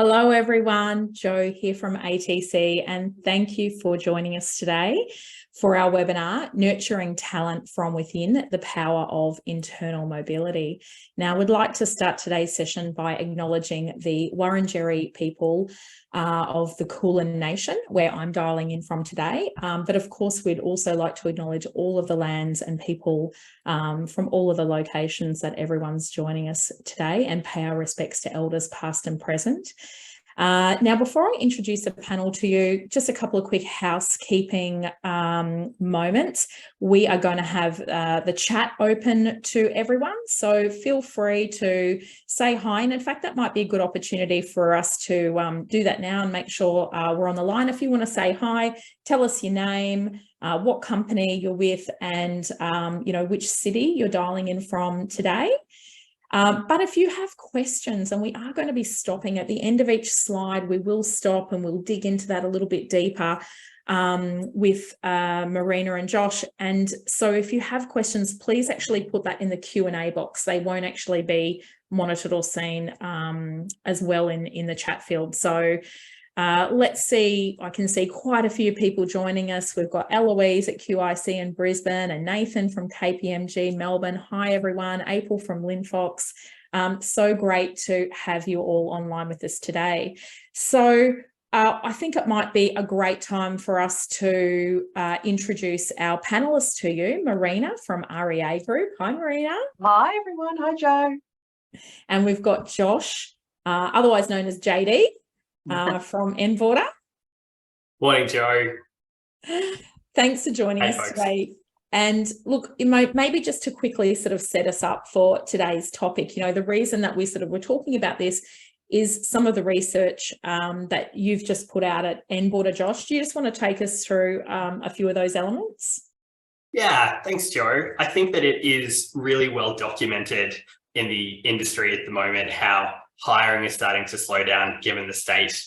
Hello, everyone. Jo here from ATC, and thank you for joining us today for our webinar, Nurturing Talent from Within, the Power of Internal Mobility. Now, we'd like to start today's session by acknowledging the Wurundjeri people of the Kulin Nation, where I'm dialing in from today. But of course, we'd also like to acknowledge all of the lands and people from all of the locations that everyone's joining us today, and pay our respects to elders past and present. Now, before I introduce the panel to you, just a couple of quick housekeeping moments. We are going to have the chat open to everyone, so feel free to say hi. And in fact, that might be a good opportunity for us to do that now and make sure we're on the line. If you want to say hi, tell us your name, what company you're with, and which city you're dialing in from today. But if you have questions, and we are going to be stopping at the end of each slide, we will stop and we'll dig into that a little bit deeper with Marina and Josh. And so if you have questions, please actually put that in the Q&A box. They won't actually be monitored or seen as well in the chat field. So let's see, I can see quite a few people joining us. We've got Eloise at QIC in Brisbane and Nathan from KPMG Melbourne. Hi, everyone. April from Linfox. So great to have you all online with us today. So I think it might be a great time for us to introduce our panelists to you. Marina from REA Group. Hi, Marina. Hi, everyone. Hi, Jo. And we've got Josh, otherwise known as JD. From Enboarder. Morning, Jo. Thanks for joining us today. And look, maybe just to quickly sort of set us up for today's topic, the reason that we sort of were talking about this is some of the research that you've just put out at Enboarder. Josh, do you just want to take us through a few of those elements? Yeah, thanks, Jo. I think that it is really well documented in the industry at the moment how hiring is starting to slow down given the state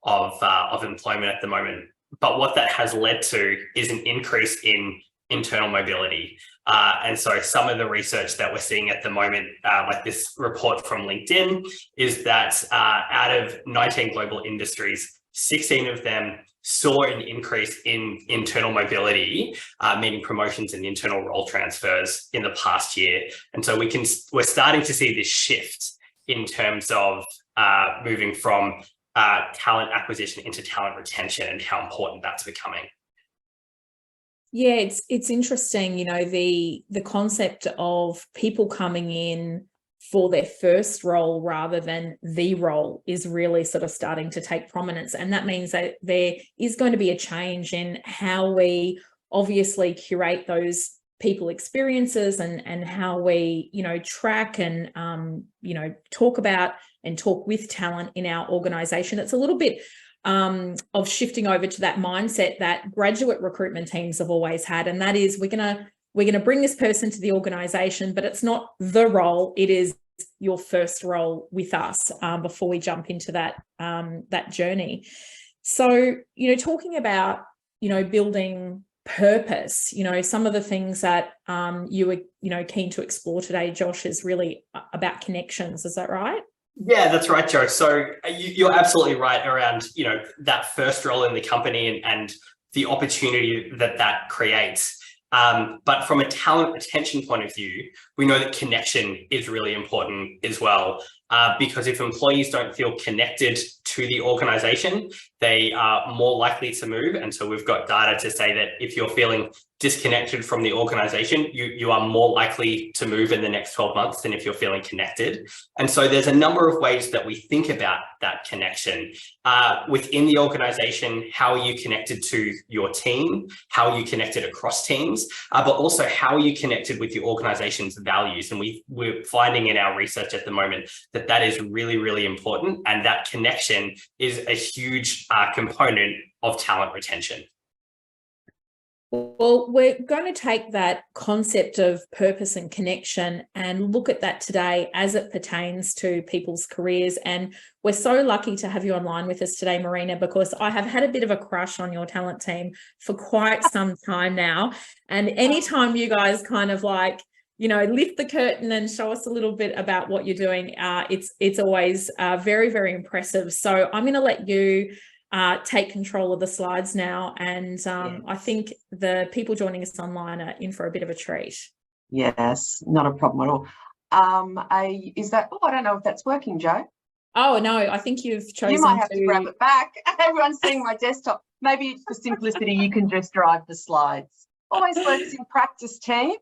of employment at the moment. But what that has led to is an increase in internal mobility. And so some of the research that we're seeing at the moment, like this report from LinkedIn, is that out of 19 global industries, 16 of them saw an increase in internal mobility, meaning promotions and internal role transfers in the past year. And so we're starting to see this shift in terms of moving from talent acquisition into talent retention and how important that's becoming. Yeah, it's interesting, the concept of people coming in for their first role rather than the role is really sort of starting to take prominence. And that means that there is going to be a change in how we obviously curate those people experiences and how we, track and, talk about and talk with talent in our organization. It's a little bit of shifting over to that mindset that graduate recruitment teams have always had. And that is, we're going to bring this person to the organization, but it's not the role. It is your first role with us before we jump into that journey. So, talking about, building purpose, some of the things that you were keen to explore today, Josh, is really about connections. Is that right? Yeah, that's right, Jo. So you're absolutely right around that first role in the company and the opportunity that creates. But from a talent retention point of view, we know that connection is really important as well, because if employees don't feel connected to the organization, they are more likely to move. And so we've got data to say that if you're feeling disconnected from the organization, you are more likely to move in the next 12 months than if you're feeling connected. And so there's a number of ways that we think about that connection within the organization. How are you connected to your team? How are you connected across teams? But also, how are you connected with your organization's values? And we're finding in our research at the moment that is really, really important. And that connection is a huge component of talent retention. Well, we're going to take that concept of purpose and connection and look at that today as it pertains to people's careers. And we're so lucky to have you online with us today, Marina, because I have had a bit of a crush on your talent team for quite some time now. And anytime you guys kind of like lift the curtain and show us a little bit about what you're doing. It's always very, very impressive. So I'm going to let you take control of the slides now. And I think the people joining us online are in for a bit of a treat. Yes, not a problem at all. I don't know if that's working, Jo. Oh, no, I think you've chosen You might have to grab it back. Everyone's seeing my desktop. Maybe for simplicity, you can just drive the slides. Always works in practice, team.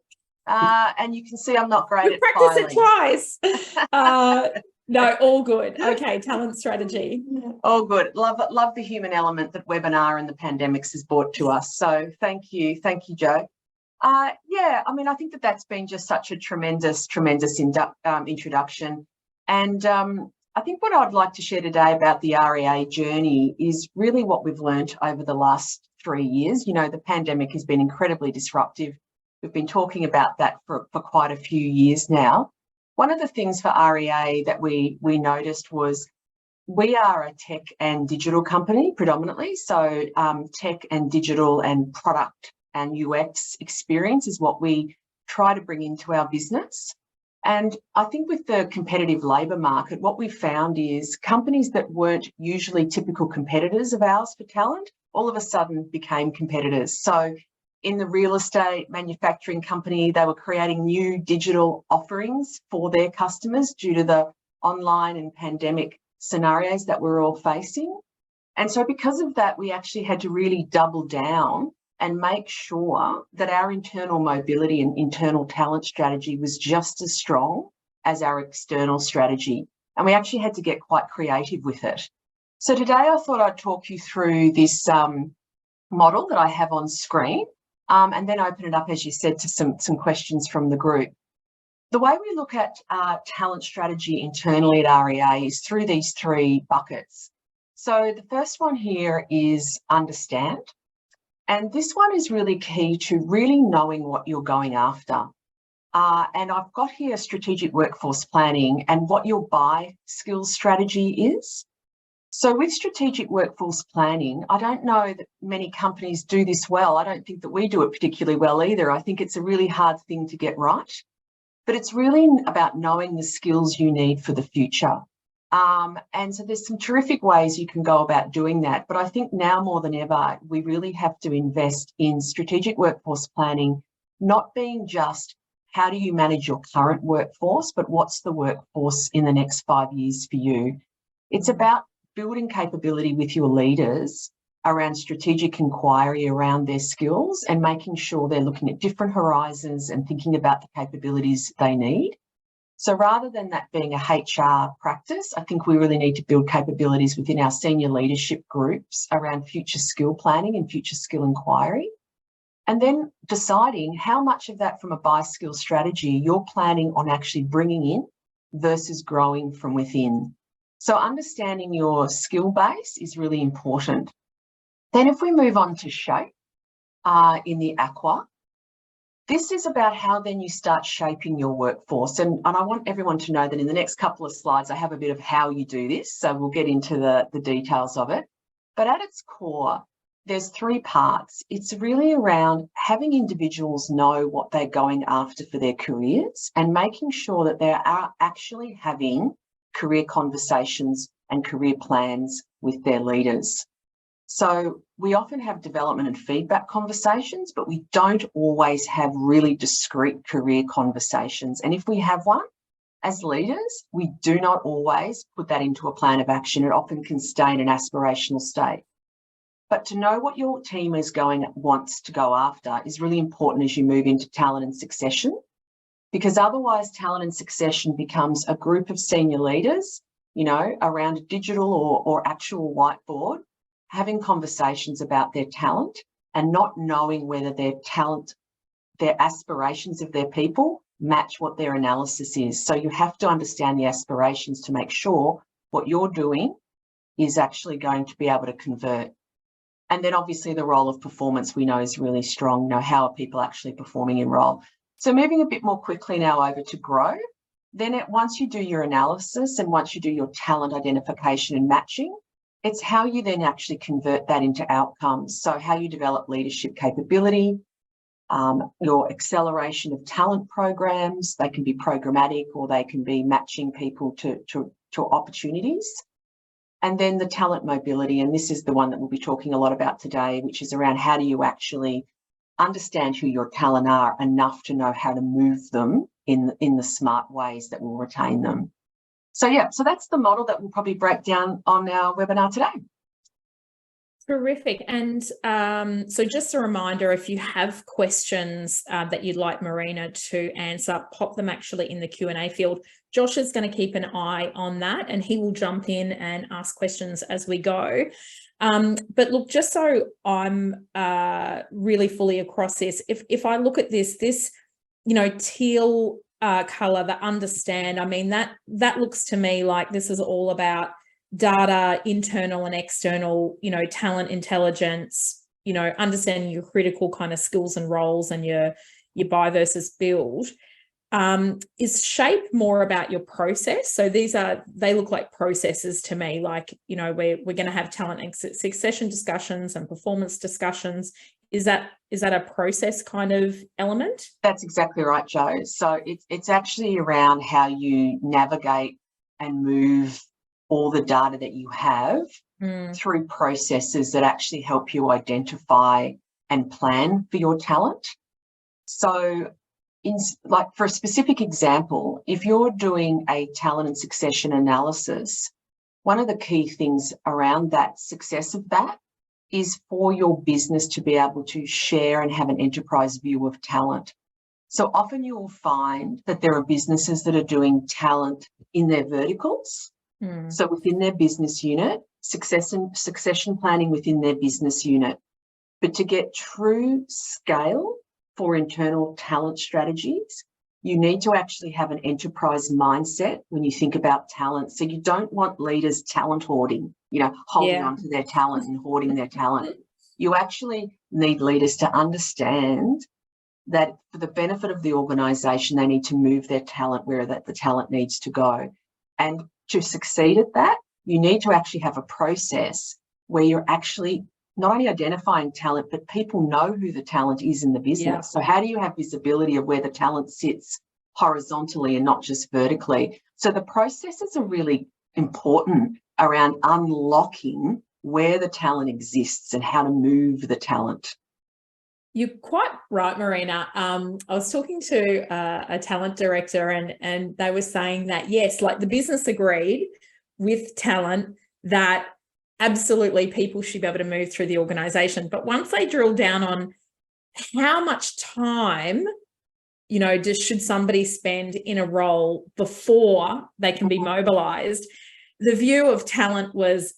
And you can see I'm not great at practice filing. it twice. No, all good. Okay, talent strategy. All good. Love the human element that webinar and the pandemics has brought to us. So thank you, Jo. I think that's been just such a tremendous introduction. And I think what I'd like to share today about the REA journey is really what we've learned over the last 3 years. The pandemic has been incredibly disruptive. We've been talking about that for quite a few years now. One of the things for REA that we noticed was we are a tech and digital company predominantly. So tech and digital and product and UX experience is what we try to bring into our business. And I think with the competitive labour market, what we found is companies that weren't usually typical competitors of ours for talent, all of a sudden became competitors. So in the real estate manufacturing company, they were creating new digital offerings for their customers due to the online and pandemic scenarios that we're all facing. And so because of that, we actually had to really double down and make sure that our internal mobility and internal talent strategy was just as strong as our external strategy. And we actually had to get quite creative with it. So today I thought I'd talk you through this model that I have on screen, and then open it up, as you said, to some questions from the group. The way we look at talent strategy internally at REA is through these 3 buckets. So the first one here is understand. And this one is really key to really knowing what you're going after. And I've got here strategic workforce planning and what your buy skills strategy is. So with strategic workforce planning, I don't know that many companies do this well. I don't think that we do it particularly well either. I think it's a really hard thing to get right. But it's really about knowing the skills you need for the future. And so there's some terrific ways you can go about doing that. But I think now more than ever, we really have to invest in strategic workforce planning, not being just how do you manage your current workforce, but what's the workforce in the next 5 years for you. It's about building capability with your leaders around strategic inquiry around their skills and making sure they're looking at different horizons and thinking about the capabilities they need. So rather than that being a HR practice, I think we really need to build capabilities within our senior leadership groups around future skill planning and future skill inquiry. And then deciding how much of that from a buy skill strategy you're planning on actually bringing in versus growing from within. So understanding your skill base is really important. Then if we move on to shape in the aqua, this is about how then you start shaping your workforce. And I want everyone to know that in the next couple of slides, I have a bit of how you do this. So we'll get into the details of it. But at its core, there's 3 parts. It's really around having individuals know what they're going after for their careers and making sure that they are actually having career conversations and career plans with their leaders. So we often have development and feedback conversations, but we don't always have really discrete career conversations. And if we have one, as leaders, we do not always put that into a plan of action. It often can stay in an aspirational state. But to know what your team wants to go after is really important as you move into talent and succession, because otherwise talent and succession becomes a group of senior leaders, around a digital or actual whiteboard, having conversations about their talent and not knowing whether their talent, their aspirations of their people match what their analysis is. So you have to understand the aspirations to make sure what you're doing is actually going to be able to convert. And then obviously the role of performance we know is really strong. How are people actually performing in role? So moving a bit more quickly now over to grow. Then once you do your analysis and once you do your talent identification and matching, it's how you then actually convert that into outcomes. So how you develop leadership capability, your acceleration of talent programs. They can be programmatic or they can be matching people to opportunities. And then the talent mobility, and this is the one that we'll be talking a lot about today, which is around how do you actually understand who your talent are enough to know how to move them in the smart ways that will retain them. So yeah, so that's the model that we'll probably break down on our webinar today. Terrific. And so just a reminder, if you have questions that you'd like Marina to answer, pop them actually in the Q&A field. Josh is going to keep an eye on that and he will jump in and ask questions as we go. But look, just so I'm really fully across this, if I look at this, teal color, the understand, I mean, that looks to me like this is all about data, internal and external, talent intelligence, understanding your critical kind of skills and roles and your buy versus build. Is shape more about your process? So they look like processes to me, like, we're going to have talent and succession discussions and performance discussions. Is that a process kind of element? That's exactly right, Jo. So it's actually around how you navigate and move all the data that you have through processes that actually help you identify and plan for your talent. So for a specific example, if you're doing a talent and succession analysis, one of the key things around that success of that is for your business to be able to share and have an enterprise view of talent. So often you will find that there are businesses that are doing talent in their verticals. So within their business unit, succession planning within their business unit. But to get true scale for internal talent strategies, you need to actually have an enterprise mindset when you think about talent. So you don't want leaders talent hoarding, holding on to their talent and hoarding their talent. You actually need leaders to understand that for the benefit of the organisation, they need to move their talent where the talent needs to go. And to succeed at that, you need to actually have a process where you're actually not only identifying talent, but people know who the talent is in the business. Yeah. So how do you have visibility of where the talent sits horizontally and not just vertically? So the processes are really important around unlocking where the talent exists and how to move the talent. You're quite right, Marina. I was talking to a talent director and they were saying that, yes, like the business agreed with talent that absolutely people should be able to move through the organisation. But once they drill down on how much time, should somebody spend in a role before they can be mobilised, the view of talent was,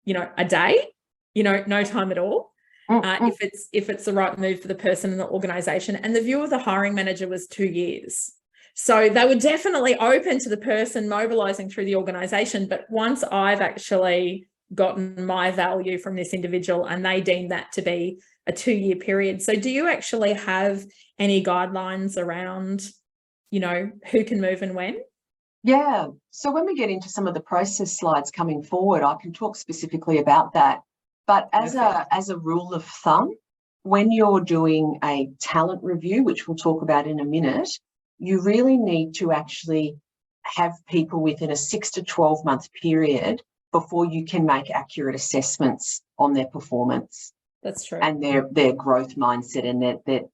a day, no time at all. If it's the right move for the person in the organisation. And the view of the hiring manager was 2 years. So they were definitely open to the person mobilising through the organisation. But once I've actually gotten my value from this individual and they deem that to be a 2-year period. So do you actually have any guidelines around, who can move and when? Yeah. So when we get into some of the process slides coming forward, I can talk specifically about that. But as a rule of thumb, when you're doing a talent review, which we'll talk about in a minute, you really need to actually have people within a 6 to 12 month period before you can make accurate assessments on their performance. That's true. And their growth mindset and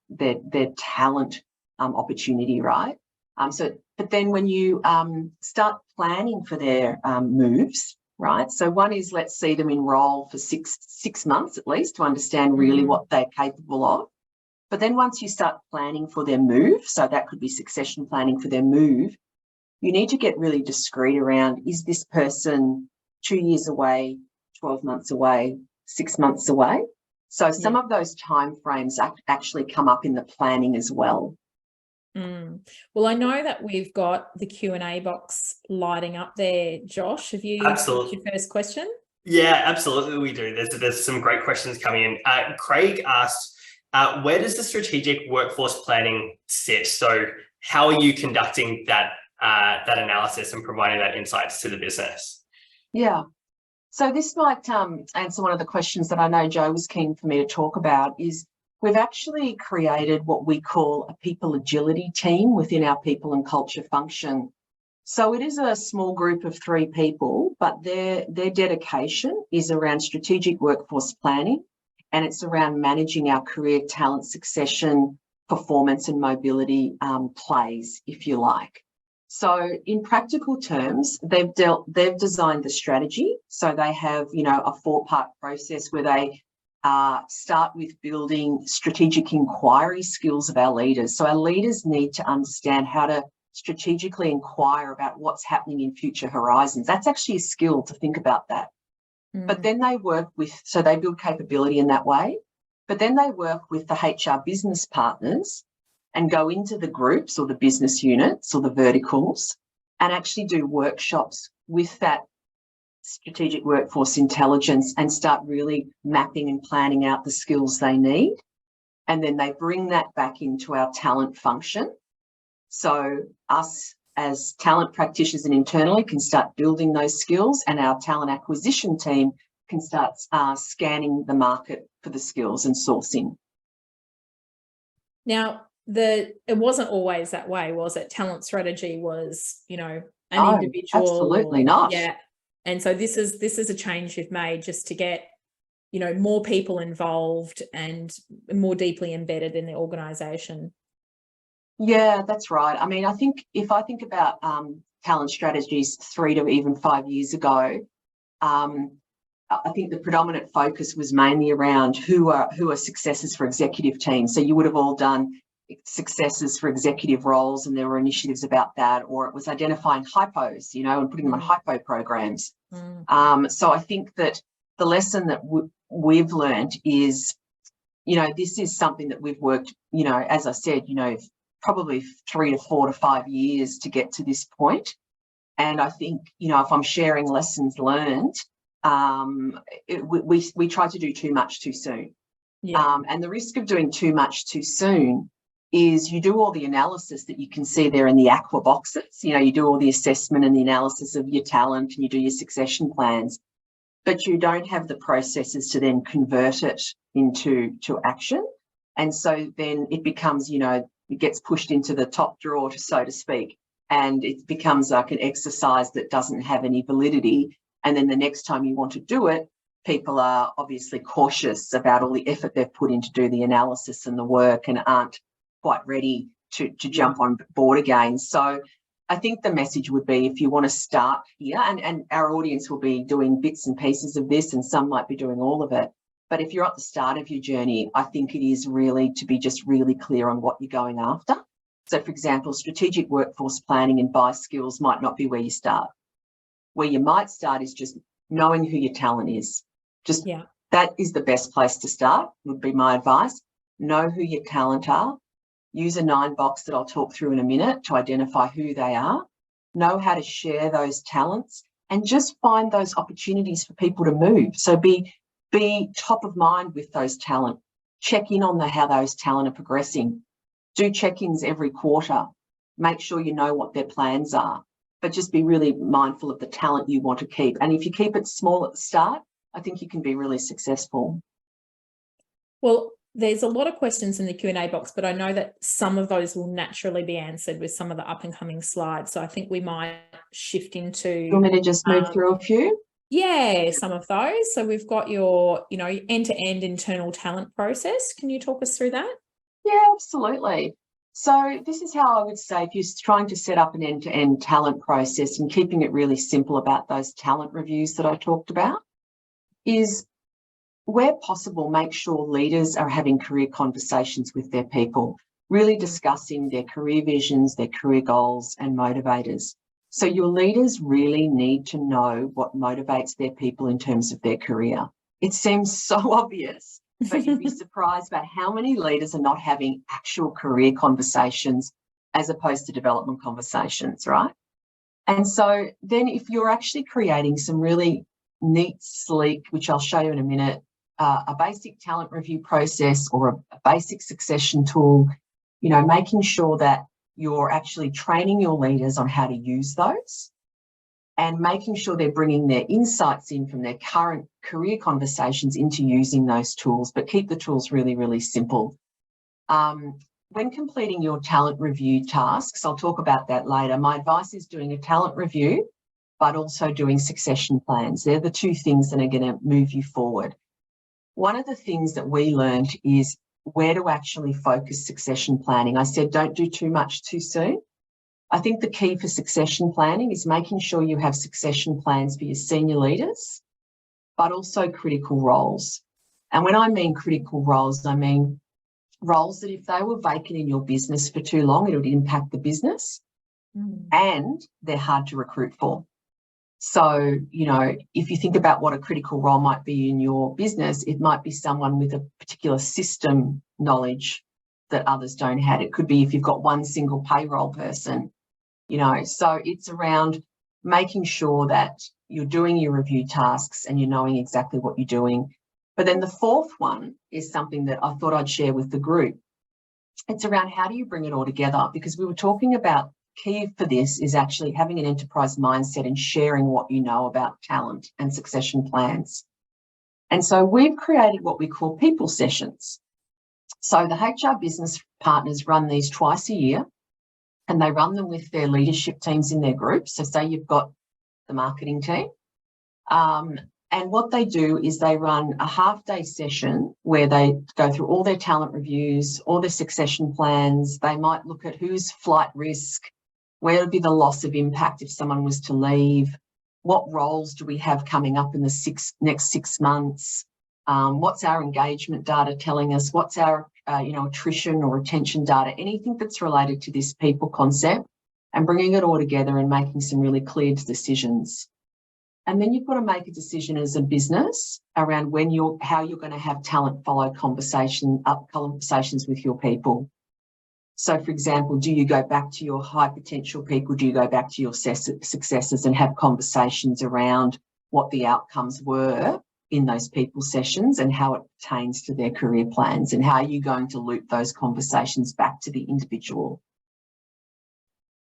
their talent opportunity, right? But then when you start planning for their moves, right? So one is let's see them enroll for six months at least to understand really what they're capable of. But then once you start planning for their move, so that could be succession planning for their move, you need to get really discreet around, is this person 2 years away, 12 months away, 6 months away? So some of those timeframes actually come up in the planning as well. Well, I know that we've got the Q&A box lighting up there. Josh, have you got your first question? Yeah, absolutely we do. There's some great questions coming in. Craig asked, where does the strategic workforce planning sit? So how are you conducting that analysis and providing that insights to the business? Yeah. So this might answer one of the questions that I know Jo was keen for me to talk about is we've actually created what we call a people agility team within our people and culture function. So it is a small group of 3 people, but their dedication is around strategic workforce planning, and it's around managing our career talent succession, performance and mobility plays, if you like. So in practical terms, they've designed the strategy. So they have, you know, a 4-part process where they start with building strategic inquiry skills of our leaders. So our leaders need to understand how to strategically inquire about what's happening in future horizons. That's actually a skill to think about that. But then they work with, so they build capability in that way, but then they work with the HR business partners and go into the groups or the business units or the verticals and actually do workshops with that strategic workforce intelligence and start really mapping and planning out the skills they need. And then they bring that back into our talent function. So us as talent practitioners and internally can start building those skills, and our talent acquisition team can start scanning the market for the skills and sourcing. Now, it wasn't always that way, was it? Talent strategy was, you know, an individual. Absolutely not. Yeah. And so this is a change you've made just to get, you know, more people involved and more deeply embedded in the organisation. Yeah, that's right. I mean, I think if I think about talent strategies 3 to even 5 years ago, I think the predominant focus was mainly around who are successes for executive teams. So you would have all done successes for executive roles, and there were initiatives about that, or it was identifying hypos, you know, and putting them on hypo programs. So I think that the lesson that we've learned is, you know, this is something that we've worked, you know, as I said, you know, probably 3 to 4 to 5 years to get to this point. And I think, you know, if I'm sharing lessons learned, we try to do too much too soon. Yeah. And the risk of doing too much too soon is you do all the analysis that you can see there in the aqua boxes. You know, you do all the assessment and the analysis of your talent, and you do your succession plans, but you don't have the processes to then convert it into action. And so then it becomes, you know, it gets pushed into the top drawer, so to speak, and it becomes like an exercise that doesn't have any validity. And then the next time you want to do it, people are obviously cautious about all the effort they've put in to do the analysis and the work, and aren't quite ready to jump on board again. So I think the message would be, if you want to start here, and our audience will be doing bits and pieces of this, and some might be doing all of it, but if you're at the start of your journey, I think it is really to be just really clear on what you're going after. So, for example, strategic workforce planning and buy skills might not be where you start. Where you might start is just knowing who your talent is. Just that is the best place to start, would be my advice. Know who your talent are. Use a 9 box that I'll talk through in a minute to identify who they are. Know how to share those talents, and just find those opportunities for people to move. So be top of mind with those talent. Check in on how those talent are progressing. Do check-ins every quarter. Make sure you know what their plans are, but just be really mindful of the talent you want to keep. And if you keep it small at the start, I think you can be really successful. Well, there's a lot of questions in the Q&A box, but I know that some of those will naturally be answered with some of the up and coming slides. So I think we might shift into... You want me to just move through a few? Yeah, some of those. So we've got your, you know, end-to-end internal talent process. Can you talk us through that? Yeah, absolutely. So this is how I would say, if you're trying to set up an end-to-end talent process and keeping it really simple about those talent reviews that I talked about, is where possible, make sure leaders are having career conversations with their people, really discussing their career visions, their career goals and motivators. So your leaders really need to know what motivates their people in terms of their career. It seems so obvious, but you'd be surprised about how many leaders are not having actual career conversations as opposed to development conversations, right? And so then if you're actually creating some really neat, sleek, which I'll show you in a minute, a basic talent review process or a basic succession tool, you know, making sure that you're actually training your leaders on how to use those, and making sure they're bringing their insights in from their current career conversations into using those tools, but keep the tools really, really simple. When completing your talent review tasks, I'll talk about that later. My advice is doing a talent review, but also doing succession plans. They're the two things that are going to move you forward. One of the things that we learned is where to actually focus succession planning. I said, don't do too much too soon. I think the key for succession planning is making sure you have succession plans for your senior leaders, but also critical roles. And when I mean critical roles, I mean roles that if they were vacant in your business for too long, it would impact the business and they're hard to recruit for. So, you know, if you think about what a critical role might be in your business, it might be someone with a particular system knowledge that others don't have. It could be if you've got one single payroll person, you know, so it's around making sure that you're doing your review tasks and you're knowing exactly what you're doing. But then the fourth one is something that I thought I'd share with the group. It's around how do you bring it all together? Because we were talking about key for this is actually having an enterprise mindset and sharing what you know about talent and succession plans. And so we've created what we call people sessions. So the HR business partners run these twice a year and they run them with their leadership teams in their groups. So say you've got the marketing team. And what they do is they run a half-day session where they go through all their talent reviews, all their succession plans. They might look at who's flight risk, where would be the loss of impact if someone was to leave, what roles do we have coming up in the next 6 months, what's our engagement data telling us, what's our attrition or retention data, anything that's related to this people concept, and bringing it all together and making some really clear decisions. And then you've got to make a decision as a business around how you're going to have talent follow conversations with your people. So, for example, do you go back to your high potential people? Do you go back to your successes and have conversations around what the outcomes were in those people sessions and how it pertains to their career plans, and how are you going to loop those conversations back to the individual?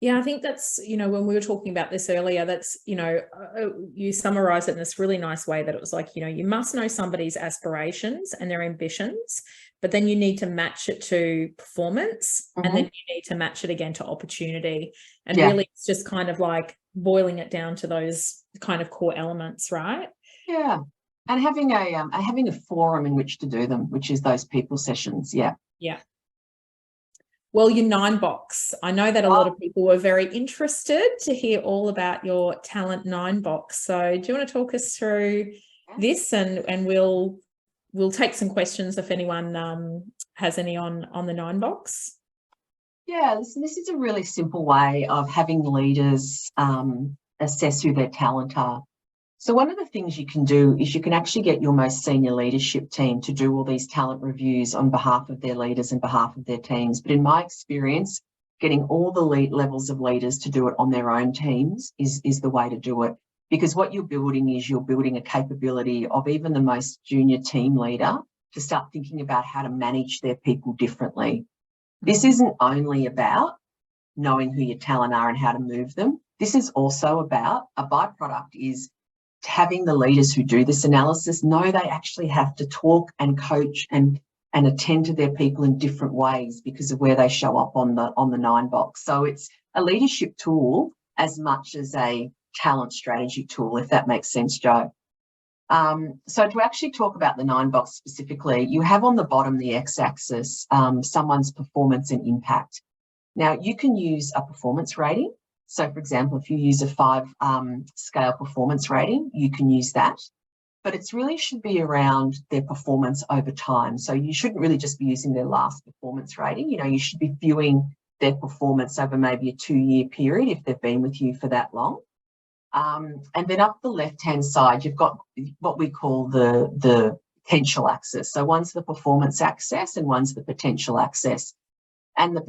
Yeah, I think that's, when we were talking about this earlier, that's, you summarise it in this really nice way that it was like, you must know somebody's aspirations and their ambitions, but then you need to match it to performance, and then you need to match it again to opportunity. And really it's just kind of like boiling it down to those kind of core elements, right? Yeah. And having a forum in which to do them, which is those people sessions. Yeah. Yeah. Well, your 9-box. I know that a lot of people were very interested to hear all about your talent 9-box. So do you want to talk us through this, and we'll take some questions if anyone has any on the 9-box? Yeah, listen, this is a really simple way of having leaders assess who their talent are. So one of the things you can do is you can actually get your most senior leadership team to do all these talent reviews on behalf of their leaders and behalf of their teams. But in my experience, getting all the levels of leaders to do it on their own teams is the way to do it. Because what you're building a capability of even the most junior team leader to start thinking about how to manage their people differently. This isn't only about knowing who your talent are and how to move them. This is also about, a byproduct is having the leaders who do this analysis know they actually have to talk and coach and attend to their people in different ways because of where they show up on the 9-box. So it's a leadership tool as much as a talent strategy tool, if that makes sense, Jo. So to actually talk about the 9-box specifically, you have on the bottom the x-axis, someone's performance and impact. Now, you can use a performance rating. So, for example, if you use a 5-scale performance rating, you can use that. But it really should be around their performance over time. So you shouldn't really just be using their last performance rating. You should be viewing their performance over maybe a 2-year period if they've been with you for that long. And then up the left-hand side, you've got what we call the potential axis. So one's the performance axis and one's the potential axis. And the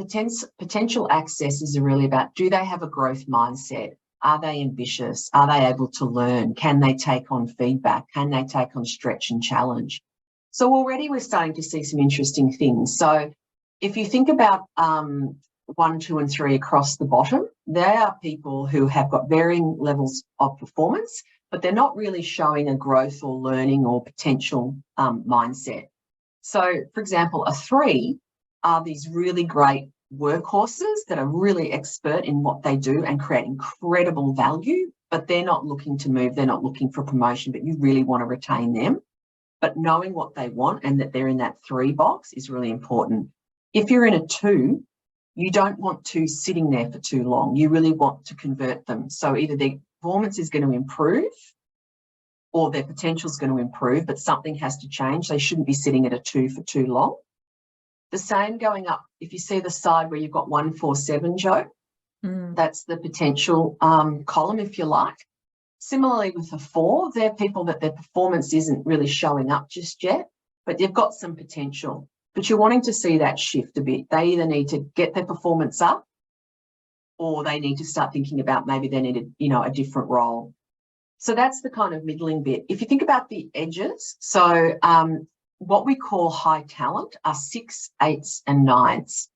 potential accesses are really about, do they have a growth mindset? Are they ambitious? Are they able to learn? Can they take on feedback? Can they take on stretch and challenge? So already we're starting to see some interesting things. So if you think about 1, 2, and 3 across the bottom, they are people who have got varying levels of performance, but they're not really showing a growth or learning or potential mindset. So, for example, a 3, are these really great workhorses that are really expert in what they do and create incredible value, but they're not looking to move. They're not looking for promotion, but you really want to retain them. But knowing what they want and that they're in that 3 box is really important. If you're in a 2, you don't want 2 sitting there for too long. You really want to convert them. So either their performance is going to improve or their potential is going to improve, but something has to change. They shouldn't be sitting at a 2 for too long. The same going up. If you see the side where you've got 1, 4, 7, Jo, that's the potential column, if you like. Similarly with a 4, they're people that their performance isn't really showing up just yet, but they've got some potential. But you're wanting to see that shift a bit. They either need to get their performance up or they need to start thinking about maybe they need a different role. So that's the kind of middling bit. If you think about the edges, so what we call high talent are 6, 8s and 9s.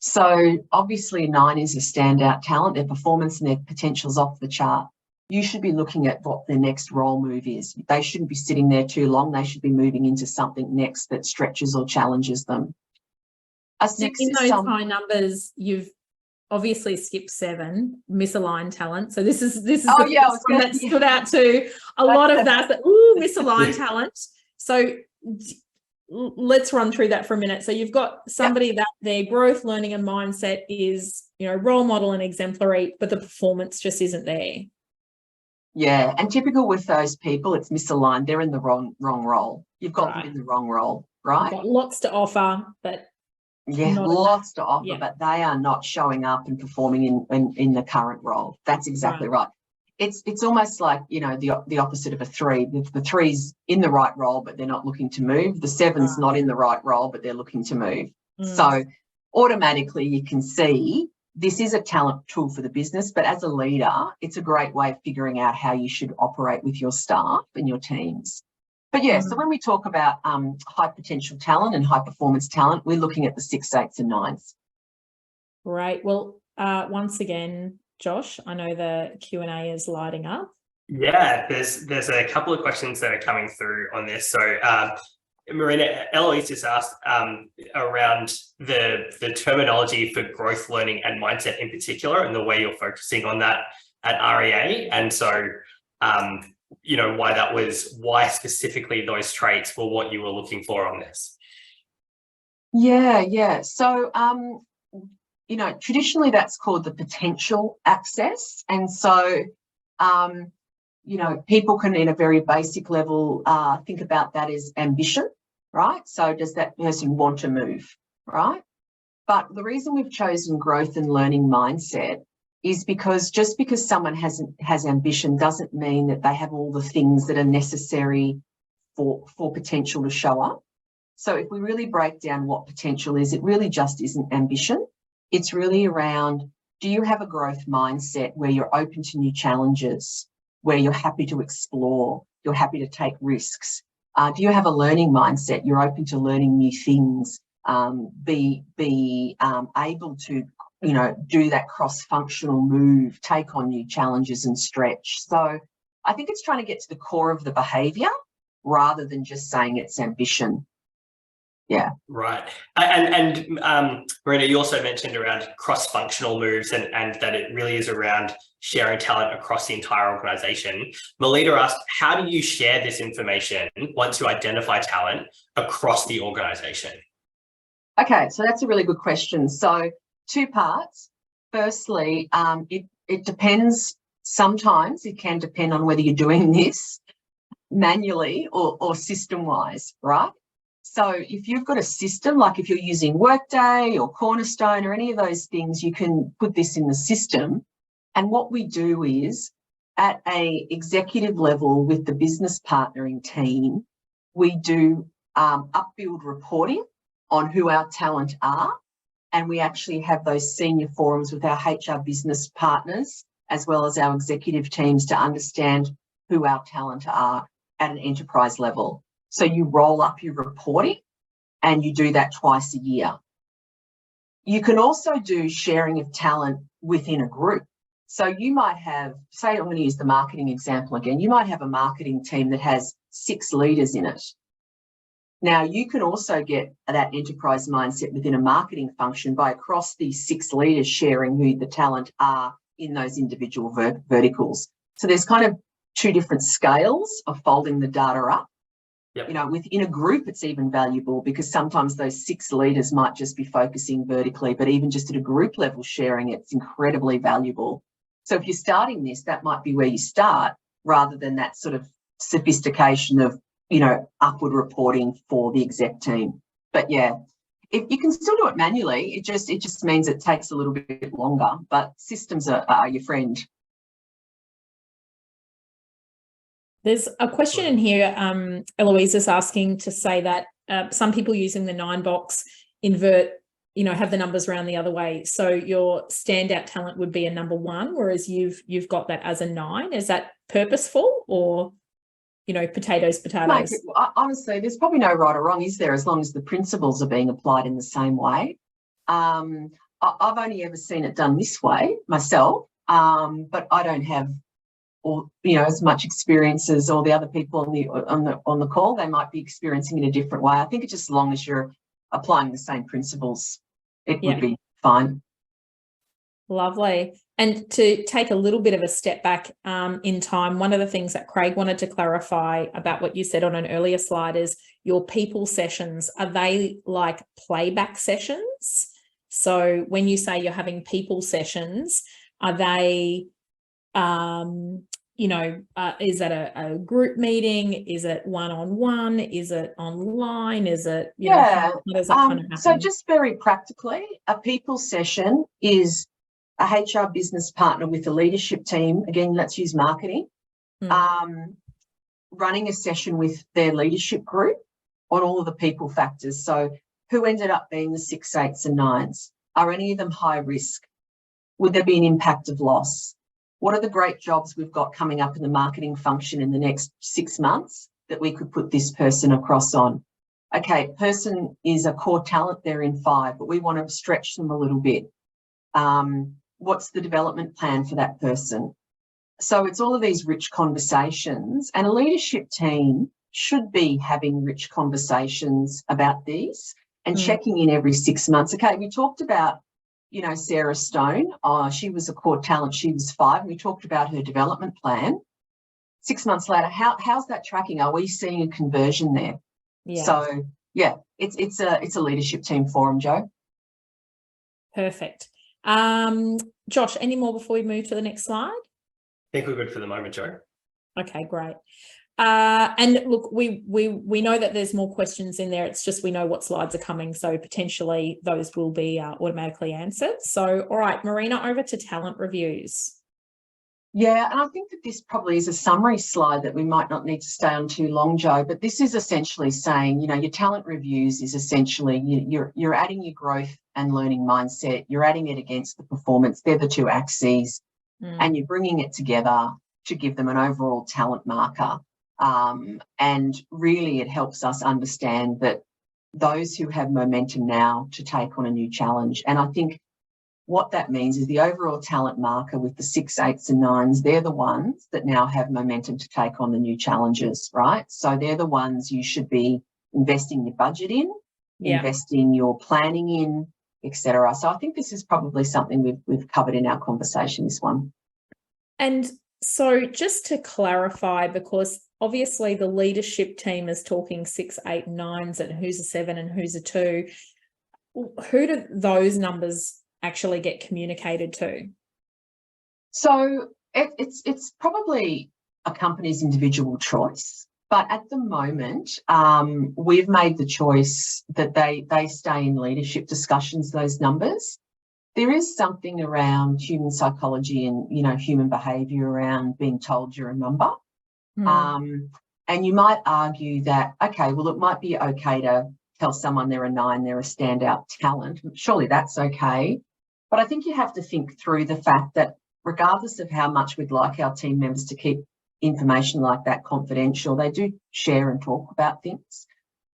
So obviously 9 is a standout talent. Their performance and their potential's off the chart. You should be looking at what their next role move is. They shouldn't be sitting there too long. They should be moving into something next that stretches or challenges them. A 6 in is those high numbers, you've obviously skipped 7, misaligned talent. So this is the first one that stood out to a lot of that. Misaligned talent. So let's run through that for a minute. So you've got somebody that their growth, learning and mindset is, role model and exemplary, but the performance just isn't there. Yeah, and typical with those people, it's misaligned. They're in the wrong role. You've got them in the wrong role, right? Got lots to offer, but lots to offer, but they are not showing up and performing in the current role. That's exactly right. It's almost like the opposite of a 3. The 3's in the right role, but they're not looking to move. The 7's not in the right role, but they're looking to move. So automatically you can see this is a talent tool for the business, but as a leader, it's a great way of figuring out how you should operate with your staff and your teams. But so when we talk about high potential talent and high performance talent, we're looking at the 6, 8s and 9s. Right. Well, once again, Josh, I know the Q&A is lighting up. Yeah, there's a couple of questions that are coming through on this. So Marina, Eloise just asked around the terminology for growth, learning and mindset in particular, and the way you're focusing on that at REA. And so, why specifically those traits were what you were looking for on this. Yeah. So, traditionally that's called the potential axis. And so, people can, in a very basic level, think about that as ambition, right? So does that person want to move, right? But the reason we've chosen growth and learning mindset is because just because someone has ambition doesn't mean that they have all the things that are necessary for potential to show up. So if we really break down what potential is, it really just isn't ambition. It's really around, do you have a growth mindset where you're open to new challenges, where you're happy to explore, you're happy to take risks? Do you have a learning mindset? You're open to learning new things, be able to, do that cross-functional move, take on new challenges and stretch. So I think it's trying to get to the core of the behaviour rather than just saying it's ambition. Yeah. Right. And Marina, you also mentioned around cross-functional moves and that it really is around sharing talent across the entire organisation. Melita asked, how do you share this information once you identify talent across the organisation? Okay, so that's a really good question. So 2 parts. Firstly, it depends. Sometimes it can depend on whether you're doing this manually or system-wise, right? So if you've got a system, like if you're using Workday or Cornerstone or any of those things, you can put this in the system. And what we do is, at a executive level with the business partnering team, we do upbuild reporting on who our talent are. And we actually have those senior forums with our HR business partners, as well as our executive teams, to understand who our talent are at an enterprise level. So you roll up your reporting and you do that twice a year. You can also do sharing of talent within a group. So you might have, say, I'm going to use the marketing example again. You might have a marketing team that has 6 leaders in it. Now, you can also get that enterprise mindset within a marketing function by across these 6 leaders sharing who the talent are in those individual verticals. So there's kind of 2 different scales of folding the data up. Yep. You know, within a group, it's even valuable because sometimes those 6 leaders might just be focusing vertically, but even just at a group level sharing, it's incredibly valuable. So if you're starting this, that might be where you start rather than that sort of sophistication of, you know, upward reporting for the exec team. But yeah, if you can still do it manually, it just means it takes a little bit longer, but systems are your friend. There's a question in here, Eloise is asking to say that some people using the 9 box invert, you know, have the numbers around the other way. So your standout talent would be a number 1, whereas you've got that as a 9. Is that purposeful or, you know, potatoes? Mate, honestly, there's probably no right or wrong, is there, as long as the principles are being applied in the same way. I've only ever seen it done this way myself, but I don't have or, you know, as much experience as all the other people on the call. They might be experiencing it a different way. I think it's just as long as you're applying the same principles, it would be fine. Lovely. And to take a little bit of a step back in time, one of the things that Craig wanted to clarify about what you said on an earlier slide is your people sessions. Are they like playback sessions? So when you say you're having people sessions, are they you know, is that a group meeting? Is it one-on-one? Is it online? Is it, you know, how does that kind of happen? So just very practically, a people session is a HR business partner with a leadership team. Again, let's use marketing, running a session with their leadership group on all of the people factors. So who ended up being the 6, 8s and 9s? Are any of them high risk? Would there be an impact of loss? What are the great jobs we've got coming up in the marketing function in the next 6 months that we could put this person across on? Okay, person is a core talent, they're in 5, but we want to stretch them a little bit. What's the development plan for that person? So it's all of these rich conversations, and a leadership team should be having rich conversations about these and checking in every 6 months. Okay, we talked about, you know, Sarah Stone, she was a core talent, she was 5, and we talked about her development plan. 6 months later, how's that tracking? Are we seeing a conversion there? Yeah. So yeah, it's a leadership team forum, Jo. Perfect. Josh, any more before we move to the next slide? I think we're good for the moment, Jo. Okay, great. And look, we know that there's more questions in there. It's just we know what slides are coming, so potentially those will be automatically answered. So, all right, Marina, over to talent reviews. Yeah, and I think that this probably is a summary slide that we might not need to stay on too long, Jo, but this is essentially saying, you know, your talent reviews is essentially you're adding your growth and learning mindset, you're adding it against the performance. They're the 2 axes, and you're bringing it together to give them an overall talent marker. And really it helps us understand that those who have momentum now to take on a new challenge. And I think what that means is the overall talent marker with the 6, 8s and 9s, they're the ones that now have momentum to take on the new challenges, right? So they're the ones you should be investing your budget in, investing your planning in, etc. So I think this is probably something we've covered in our conversation, this one. And so just to clarify, because obviously the leadership team is talking 6, 8, 9s and who's a 7 and who's a 2. Who do those numbers actually get communicated to? So it's probably a company's individual choice, but at the moment we've made the choice that they stay in leadership discussions, those numbers. There is something around human psychology and, you know, human behaviour around being told you're a number. And you might argue that, okay, well, it might be okay to tell someone they're a 9, they're a standout talent. Surely that's okay. But I think you have to think through the fact that regardless of how much we'd like our team members to keep information like that confidential, they do share and talk about things.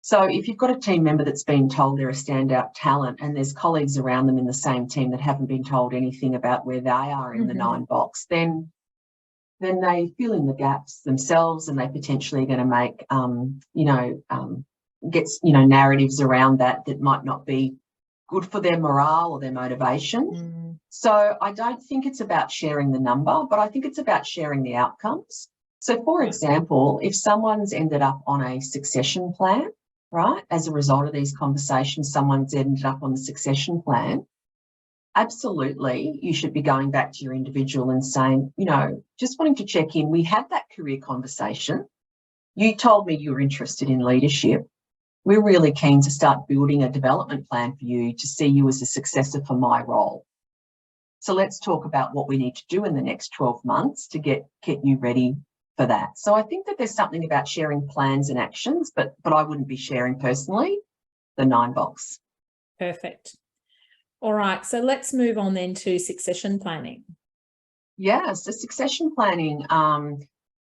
So if you've got a team member that's been told they're a standout talent and there's colleagues around them in the same team that haven't been told anything about where they are in the 9 box, then they fill in the gaps themselves and they potentially are going to make, gets, you know, narratives around that might not be good for their morale or their motivation. So I don't think it's about sharing the number, but I think it's about sharing the outcomes. So, for example, if someone's ended up on a succession plan, right, as a result of these conversations, someone's ended up on the succession plan, absolutely, you should be going back to your individual and saying, you know, just wanting to check in. We had that career conversation. You told me you were interested in leadership. We're really keen to start building a development plan for you to see you as a successor for my role. So let's talk about what we need to do in the next 12 months to get you ready for that. So I think that there's something about sharing plans and actions, but I wouldn't be sharing personally the 9 box. Perfect. All right, so let's move on then to succession planning. Yes, the succession planning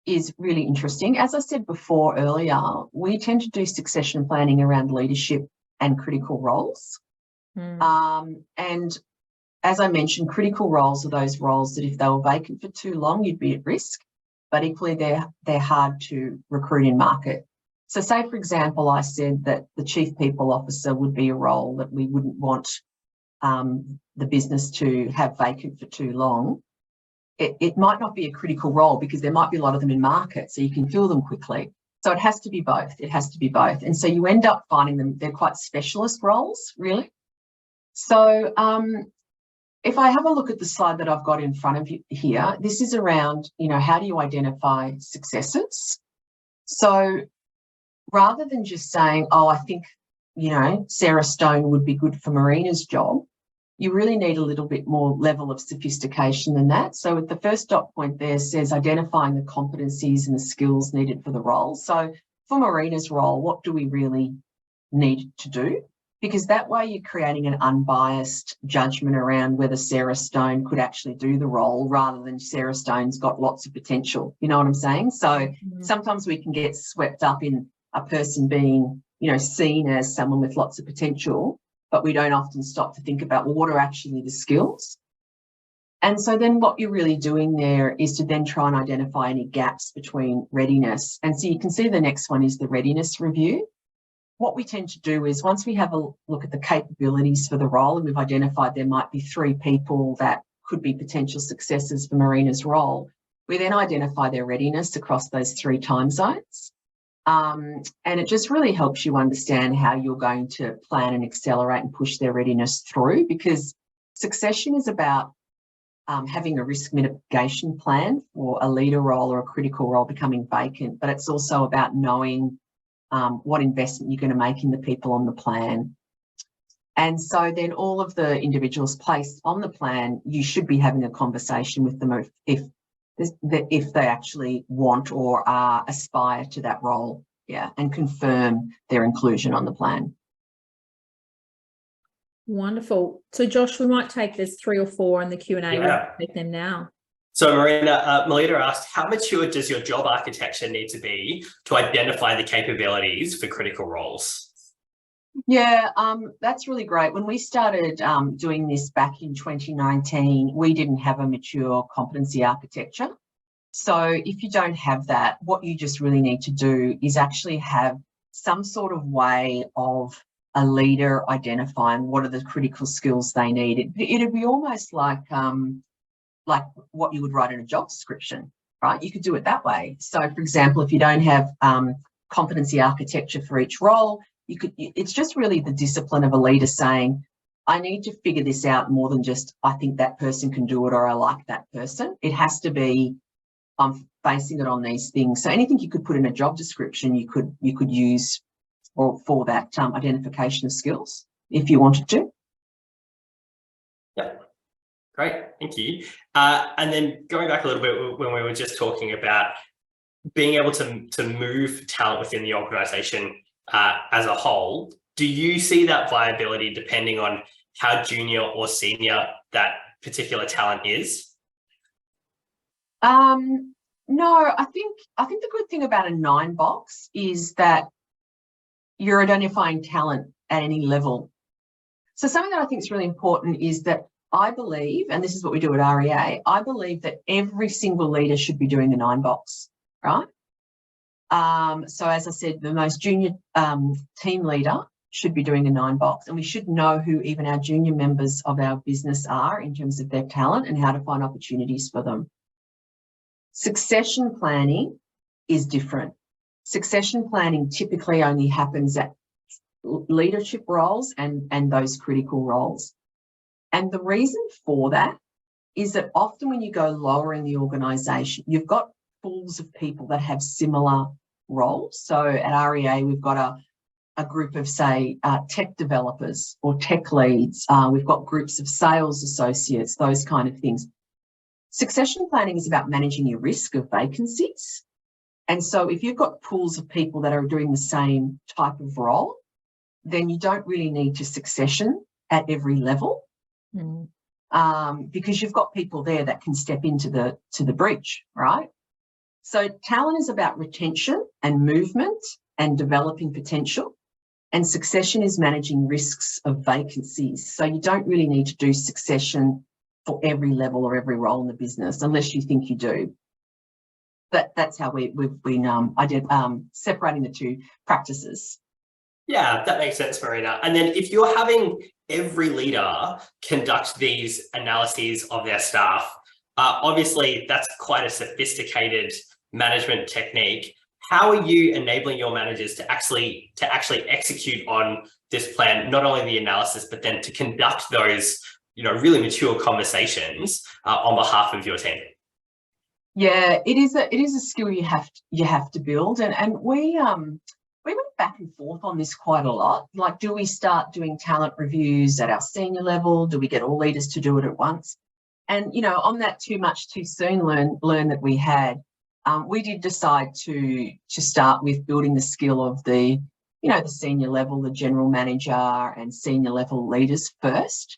is really interesting. As I said before earlier, we tend to do succession planning around leadership and critical roles. And as I mentioned, critical roles are those roles that if they were vacant for too long, you'd be at risk, but equally they're hard to recruit in market. So say, for example, I said that the Chief People Officer would be a role that we wouldn't want the business to have vacant for too long. It might not be a critical role because there might be a lot of them in market, so you can fill them quickly. So it has to be both. It has to be both. And so you end up finding them, they're quite specialist roles, really. So if I have a look at the slide that I've got in front of you here, this is around, you know, how do you identify successors? So rather than just saying, oh, I think, you know, Sarah Stone would be good for Marina's job, you really need a little bit more level of sophistication than that. So at the first dot point there says identifying the competencies and the skills needed for the role. So for Marina's role, what do we really need to do? Because that way you're creating an unbiased judgment around whether Sarah Stone could actually do the role rather than Sarah Stone's got lots of potential. You know what I'm saying? So sometimes we can get swept up in a person being, you know, seen as someone with lots of potential, but we don't often stop to think about, well, what are actually the skills? And so then what you're really doing there is to then try and identify any gaps between readiness. And so you can see the next one is the readiness review. What we tend to do is once we have a look at the capabilities for the role and we've identified there might be 3 people that could be potential successors for Marina's role, we then identify their readiness across those 3 time zones. And it just really helps you understand how you're going to plan and accelerate and push their readiness through, because succession is about having a risk mitigation plan for a leader role or a critical role becoming vacant, but it's also about knowing what investment you're going to make in the people on the plan. And so then all of the individuals placed on the plan, you should be having a conversation with them if they actually want or aspire to that role, and confirm their inclusion on the plan. Wonderful. So Josh, we might take there's 3 or 4 in the Q&A. We'll take them now. So Marina, Melita asked, how mature does your job architecture need to be to identify the capabilities for critical roles? Yeah, that's really great. When we started doing this back in 2019, we didn't have a mature competency architecture. So if you don't have that, what you just really need to do is actually have some sort of way of a leader identifying what are the critical skills they need. It'd be almost like what you would write in a job description, right? You could do it that way. So, for example, if you don't have competency architecture for each role, it's just really the discipline of a leader saying, I need to figure this out more than just, I think that person can do it or I like that person. It has to be, I'm basing it on these things. So anything you could put in a job description, you could use for that identification of skills if you wanted to. Yeah, great, thank you. And then going back a little bit when we were just talking about being able to move talent within the organisation as a whole, do you see that viability depending on how junior or senior that particular talent is? No, I think the good thing about a 9 box is that you're identifying talent at any level. So something that I think is really important is that I believe, and this is what we do at REA, I believe that every single leader should be doing the 9 box, right? So as I said, the most junior team leader should be doing a 9-box, and we should know who even our junior members of our business are in terms of their talent and how to find opportunities for them. Succession planning is different. Succession planning typically only happens at leadership roles and those critical roles. And the reason for that is that often when you go lower in the organisation, you've got pools of people that have similar roles. So at REA, we've got a group of, say, tech developers or tech leads. We've got groups of sales associates, those kind of things. Succession planning is about managing your risk of vacancies. And so if you've got pools of people that are doing the same type of role, then you don't really need to succession at every level. Because you've got people there that can step into the breach, right? So talent is about retention and movement and developing potential, and succession is managing risks of vacancies. So you don't really need to do succession for every level or every role in the business, unless you think you do. That's how we've been separating the two practices. Yeah, that makes sense, Marina. And then if you're having every leader conduct these analyses of their staff, obviously that's quite a sophisticated management technique. How are you enabling your managers to actually execute on this plan, not only the analysis, but then to conduct those, really mature conversations on behalf of your team? Yeah, it is a skill you have to build, and we went back and forth on this quite a lot. Like, do we start doing talent reviews at our senior level? Do we get all leaders to do it at once? And on that too much too soon learn that we had, we did decide to start with building the skill of the senior level, the general manager and senior level leaders first,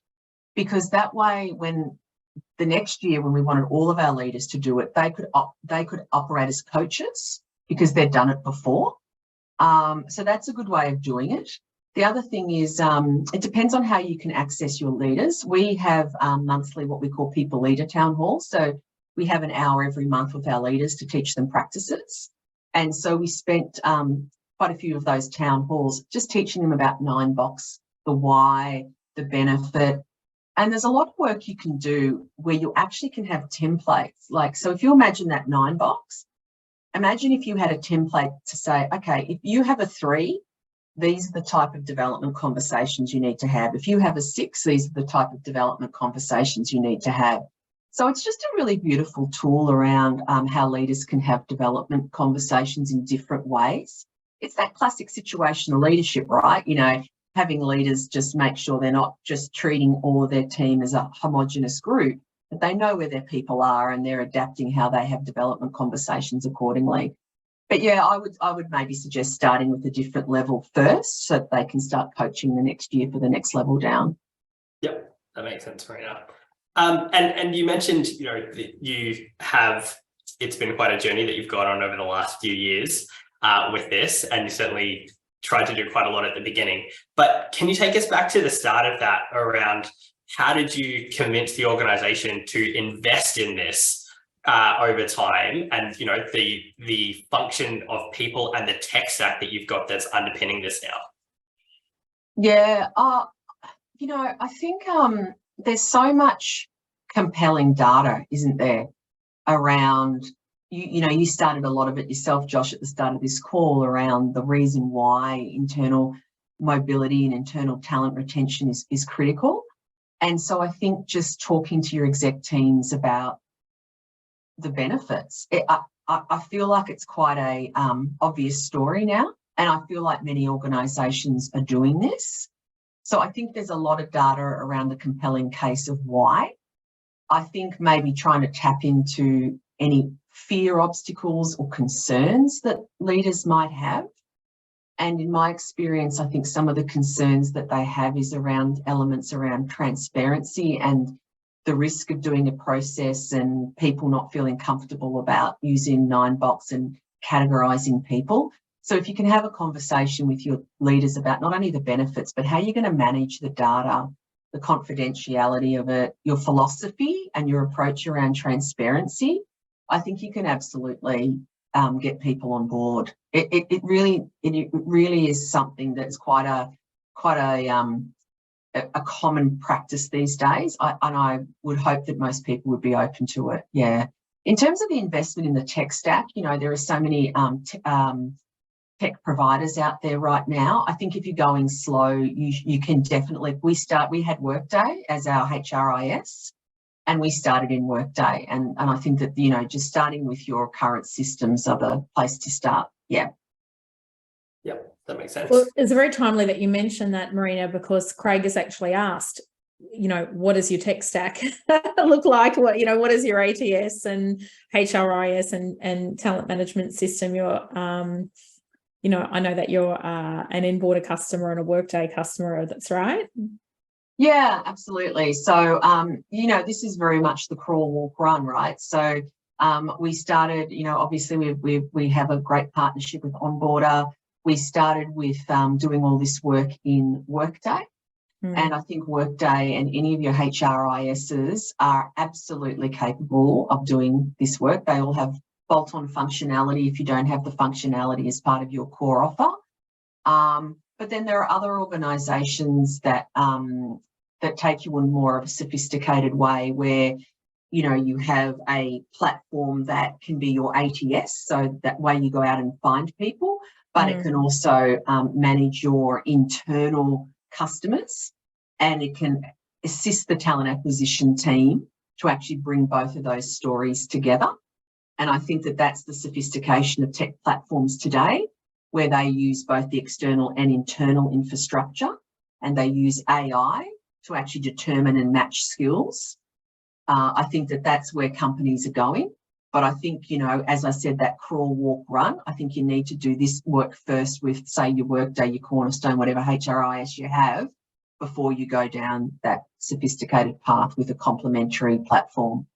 because that way, when the next year, when we wanted all of our leaders to do it, they could operate as coaches because they'd done it before. So that's a good way of doing it. The other thing is, it depends on how you can access your leaders. We have monthly what we call people leader town halls. So we have an hour every month with our leaders to teach them practices. And so we spent quite a few of those town halls just teaching them about 9-box, the why, the benefit. And there's a lot of work you can do where you actually can have templates. Like, so if you imagine that 9-box, imagine if you had a template to say, okay, if you have a 3, these are the type of development conversations you need to have. If you have a 6, these are the type of development conversations you need to have. So it's just a really beautiful tool around how leaders can have development conversations in different ways. It's that classic situational leadership, right? Having leaders just make sure they're not just treating all of their team as a homogenous group, but they know where their people are and they're adapting how they have development conversations accordingly. But yeah, I would maybe suggest starting with a different level first so that they can start coaching the next year for the next level down. Yep, that makes sense, Marina. And you mentioned, it's been quite a journey that you've gone on over the last few years with this, and you certainly tried to do quite a lot at the beginning. But can you take us back to the start of that around how did you convince the organisation to invest in this over time, and the function of people and the tech stack that you've got that's underpinning this now? Yeah, I think there's so much compelling data, isn't there, around, you started a lot of it yourself, Josh, at the start of this call around the reason why internal mobility and internal talent retention is critical. And so I think just talking to your exec teams about the benefits, I feel like it's quite a obvious story now, and I feel like many organisations are doing this. So I think there's a lot of data around the compelling case of why. I think maybe trying to tap into any fear obstacles or concerns that leaders might have. And in my experience, I think some of the concerns that they have is around elements around transparency and the risk of doing a process and people not feeling comfortable about using 9-box and categorising people. So if you can have a conversation with your leaders about not only the benefits, but how you're going to manage the data, the confidentiality of it, your philosophy and your approach around transparency, I think you can absolutely get people on board. It really is something that's quite a common practice these days, and I would hope that most people would be open to it. Yeah. In terms of the investment in the tech stack, there are so many tech providers out there right now. I think if you're going slow, you can definitely. We had Workday as our HRIS, and we started in Workday, and I think that just starting with your current systems are the place to start. Yeah. Yep, that makes sense. Well, it's very timely that you mentioned that, Marina, because Craig has actually asked, what does your tech stack look like? What is your ATS and HRIS and talent management system? I know that you're an Enboarder customer and a Workday customer. That's right. Yeah, absolutely. So, this is very much the crawl, walk, run, right? So, we started, obviously we have a great partnership with Enboarder. We started with doing all this work in Workday. And I think Workday and any of your HRISs are absolutely capable of doing this work. They all have bolt-on functionality if you don't have the functionality as part of your core offer. But then there are other organisations that take you in more of a sophisticated way where, you have a platform that can be your ATS, so that way you go out and find people, but it can also manage your internal customers, and it can assist the talent acquisition team to actually bring both of those stories together. And I think that that's the sophistication of tech platforms today, where they use both the external and internal infrastructure, and they use AI to actually determine and match skills. I think that that's where companies are going. But I think, as I said, that crawl, walk, run, I think you need to do this work first with, say, your Workday, your Cornerstone, whatever HRIS you have, before you go down that sophisticated path with a complementary platform.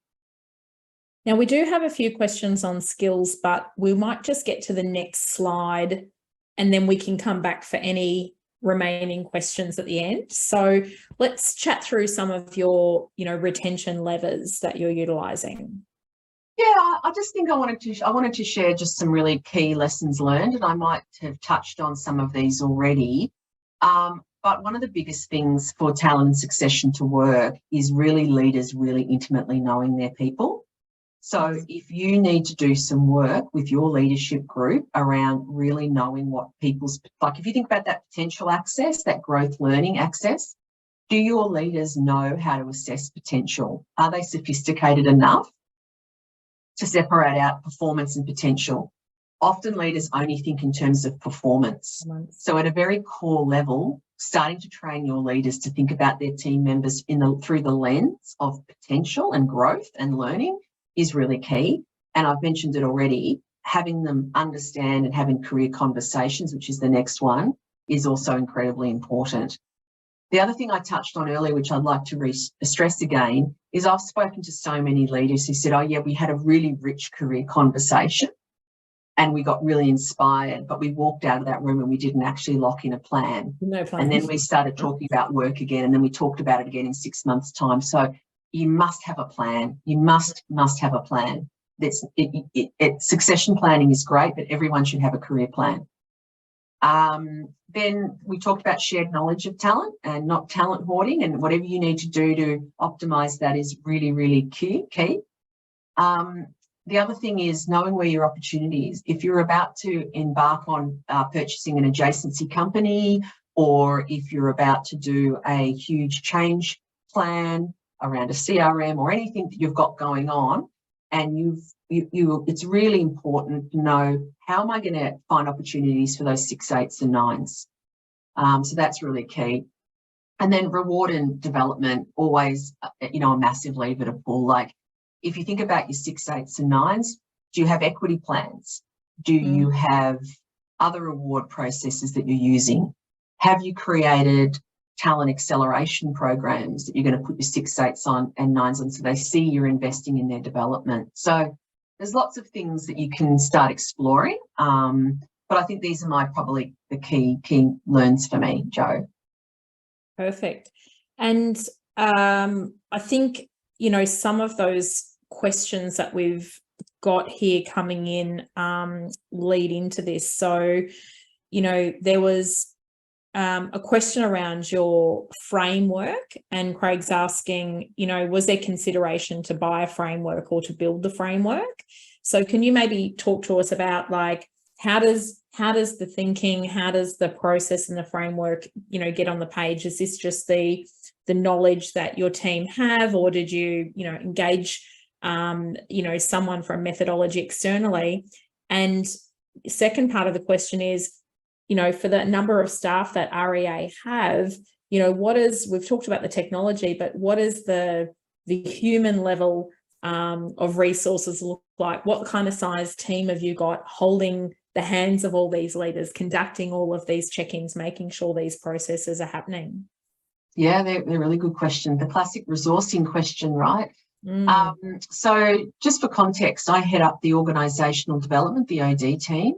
Now, we do have a few questions on skills, but we might just get to the next slide and then we can come back for any remaining questions at the end. So let's chat through some of your, retention levers that you're utilising. Yeah, I just think I wanted to share just some really key lessons learned, and I might have touched on some of these already. But one of the biggest things for talent and succession to work is really leaders really intimately knowing their people. So if you need to do some work with your leadership group around really knowing what people's, like if you think about that potential access, that growth learning access, do your leaders know how to assess potential? Are they sophisticated enough to separate out performance and potential? Often leaders only think in terms of performance. So at a very core level, starting to train your leaders to think about their team members through the lens of potential and growth and learning is really key. And I've mentioned it already, having them understand and having career conversations, which is the next one, is also incredibly important. The other thing I touched on earlier, which I'd like to stress again, is I've spoken to so many leaders who said, oh yeah, we had a really rich career conversation and we got really inspired, but we walked out of that room and we didn't actually lock in a plan. No plan. And then we started talking about work again, and then we talked about it again in 6 months' time. So you must have a plan. You must have a plan. Succession planning is great, but everyone should have a career plan. Then we talked about shared knowledge of talent and not talent hoarding, and whatever you need to do to optimise that is really, really key. The other thing is knowing where your opportunity is. If you're about to embark on purchasing an adjacency company, or if you're about to do a huge change plan around a CRM or anything that you've got going on, and it's really important to know, how am I going to find opportunities for those 6, 8s and 9s? So that's really key. And then reward and development, always, a massive lever to pull. Like if you think about your 6, 8s and 9s, do you have equity plans? Do you have other reward processes that you're using? Have you created talent acceleration programs that you're going to put your 6, 8s on and 9s on, so they see you're investing in their development? So there's lots of things that you can start exploring. But I think these are probably the key learns for me, Jo. Perfect. And I think, some of those questions that we've got here coming in lead into this. So, you know, there was a question around your framework, and Craig's asking, you know, was there consideration to buy a framework or to build the framework? So can you maybe talk to us about, like, how does the thinking, how does the process and the framework, you know, get on the page? Is this just the knowledge that your team have, or did you, you know, engage, you know, someone from methodology externally? And second part of the question is, you know, for the number of staff that REA have, you know, we've talked about the technology, but what is the human level of resources look like? What kind of size team have you got holding the hands of all these leaders, conducting all of these check-ins, making sure these processes are happening? Yeah, they're a really good question. The classic resourcing question, right? So just for context, I head up the organisational development, the OD team.